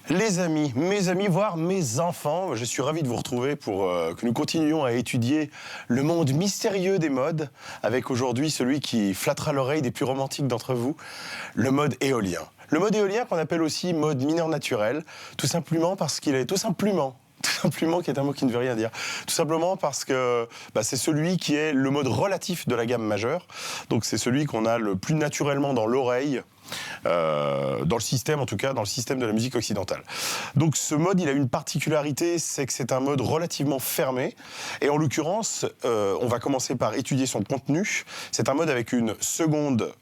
Les amis, mes amis, voire mes enfants, je suis ravi de vous retrouver pour que nous continuions à étudier le monde mystérieux des modes, avec aujourd'hui celui qui flattera l'oreille des plus romantiques d'entre vous, le mode éolien. Le mode éolien qu'on appelle aussi mode mineur naturel, tout simplement parce qu'il est tout simplement qui est un mot qui ne veut rien dire. Tout simplement parce que c'est celui qui est le mode relatif de la gamme majeure. Donc c'est celui qu'on a le plus naturellement dans l'oreille, dans le système, en tout cas dans le système de la musique occidentale. Donc ce mode, il a une particularité, c'est que c'est un mode relativement fermé. Et en l'occurrence, on va commencer par étudier son contenu. C'est un mode avec une seconde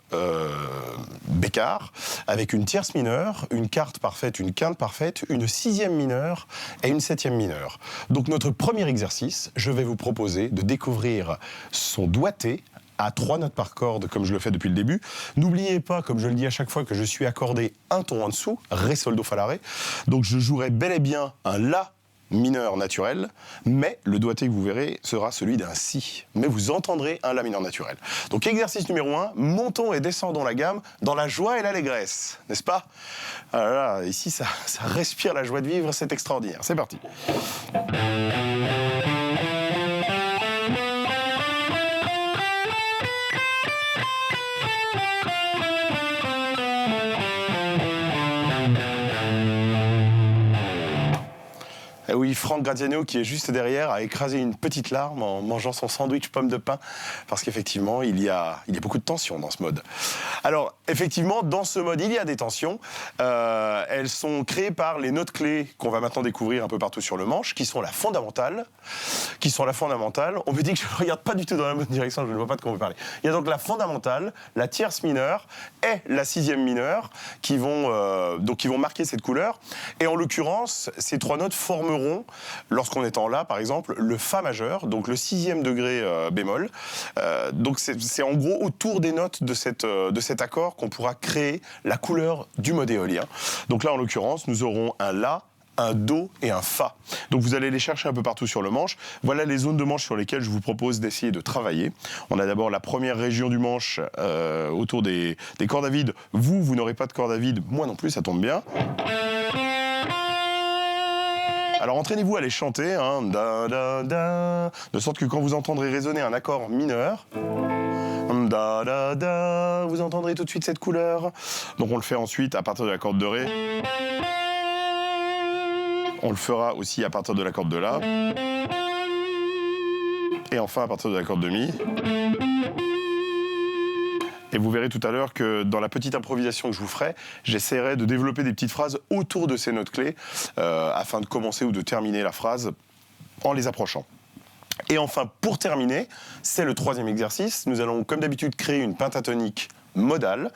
bécard, avec une tierce mineure, une quarte parfaite, une quinte parfaite, une sixième mineure et une septième mineure. Donc notre premier exercice, je vais vous proposer de découvrir son doigté à 3 notes par corde, comme je le fais depuis le début. N'oubliez pas, comme je le dis à chaque fois, que je suis accordé un ton en dessous, Ré, Sol, Do, Fa, La, Ré. Donc je jouerai bel et bien un La mineur naturel, mais le doigté que vous verrez sera celui d'un Si. Mais vous entendrez un La mineur naturel. Donc exercice numéro 1, montons et descendons la gamme dans la joie et l'allégresse, n'est-ce pas? Alors là, ici, ça respire la joie de vivre, c'est extraordinaire. C'est parti. Et oui, Franck Graziano, qui est juste derrière, a écrasé une petite larme en mangeant son sandwich pomme de pain, parce qu'effectivement, il y a beaucoup de tensions dans ce mode. Alors, effectivement, dans ce mode, il y a des tensions. Elles sont créées par les notes clés qu'on va maintenant découvrir un peu partout sur le manche, qui sont la fondamentale. On me dit que je ne regarde pas du tout dans la bonne direction, je ne vois pas de quoi on veut parler. Il y a donc la fondamentale, la tierce mineure et la sixième mineure qui vont marquer cette couleur. Et en l'occurrence, ces 3 notes formeront, lorsqu'on est en La, par exemple, le Fa majeur, donc le 6e degré bémol. Donc c'est en gros autour des notes de cet accord qu'on pourra créer la couleur du mode éolien. Donc là, en l'occurrence, nous aurons un La, un Do et un Fa. Donc vous allez les chercher un peu partout sur le manche. Voilà les zones de manche sur lesquelles je vous propose d'essayer de travailler. On a d'abord la première région du manche autour des cordes à vide. Vous n'aurez pas de cordes à vide, moi non plus, ça tombe bien. Alors entraînez-vous à les chanter, hein, da, da, da, de sorte que quand vous entendrez résonner un accord mineur, da, da, da, vous entendrez tout de suite cette couleur. Donc on le fait ensuite à partir de la corde de Ré. On le fera aussi à partir de la corde de La. Et enfin à partir de la corde de Mi. Et vous verrez tout à l'heure que dans la petite improvisation que je vous ferai, j'essaierai de développer des petites phrases autour de ces notes clés afin de commencer ou de terminer la phrase en les approchant. Et enfin, pour terminer, c'est le 3e exercice. Nous allons, comme d'habitude, créer une pentatonique modale.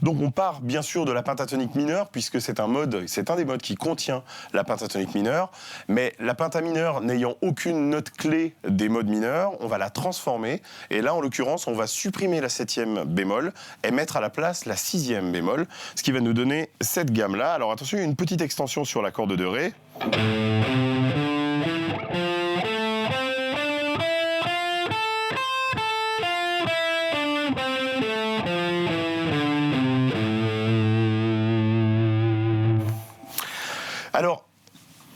Donc on part bien sûr de la pentatonique mineure, puisque c'est un des modes qui contient la pentatonique mineure, mais la penta mineure n'ayant aucune note clé des modes mineurs, on va la transformer, et là en l'occurrence on va supprimer la 7e bémol et mettre à la place la 6e bémol, ce qui va nous donner cette gamme-là. Alors attention, il y a une petite extension sur la corde de Ré. Alors,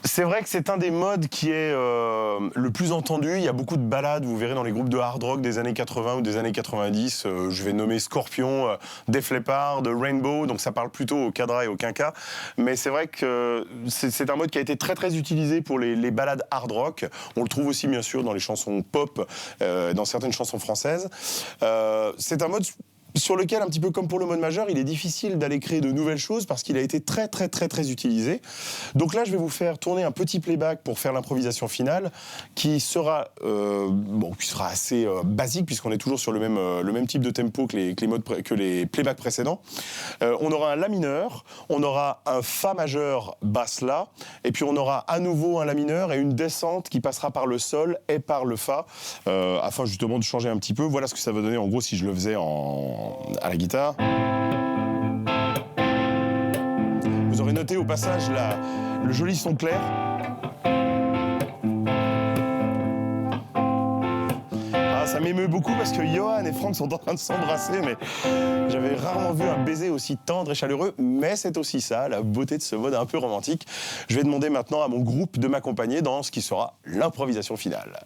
c'est vrai que c'est un des modes qui est le plus entendu. Il y a beaucoup de ballades, vous verrez dans les groupes de hard rock des années 80 ou des années 90. Je vais nommer Scorpion, Def Leppard, Rainbow, donc ça parle plutôt au cadra et au quinca. Mais c'est vrai que c'est un mode qui a été très très utilisé pour les ballades hard rock. On le trouve aussi bien sûr dans les chansons pop, dans certaines chansons françaises. C'est un mode sur lequel, un petit peu comme pour le mode majeur, il est difficile d'aller créer de nouvelles choses parce qu'il a été très très très très utilisé. Donc là, je vais vous faire tourner un petit playback pour faire l'improvisation finale qui sera assez basique puisqu'on est toujours sur le même type de tempo que les playbacks précédents. On aura un La mineur, on aura un Fa majeur basse La, et puis on aura à nouveau un La mineur et une descente qui passera par le Sol et par le Fa, afin justement de changer un petit peu. Voilà ce que ça va donner en gros si je le faisais à la guitare. Vous aurez noté au passage le joli son clair. ça m'émeut beaucoup parce que Johan et Franck sont en train de s'embrasser, mais j'avais rarement vu un baiser aussi tendre et chaleureux, mais c'est aussi ça, la beauté de ce mode un peu romantique. Je vais demander maintenant à mon groupe de m'accompagner dans ce qui sera l'improvisation finale.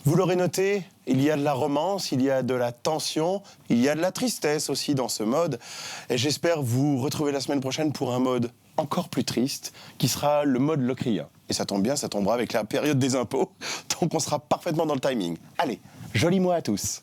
Vous l'aurez noté, il y a de la romance, il y a de la tension, il y a de la tristesse aussi dans ce mode. Et j'espère vous retrouver la semaine prochaine pour un mode encore plus triste, qui sera le mode locrien. Et ça tombe bien, ça tombera avec la période des impôts, donc on sera parfaitement dans le timing. Allez, joli mois à tous.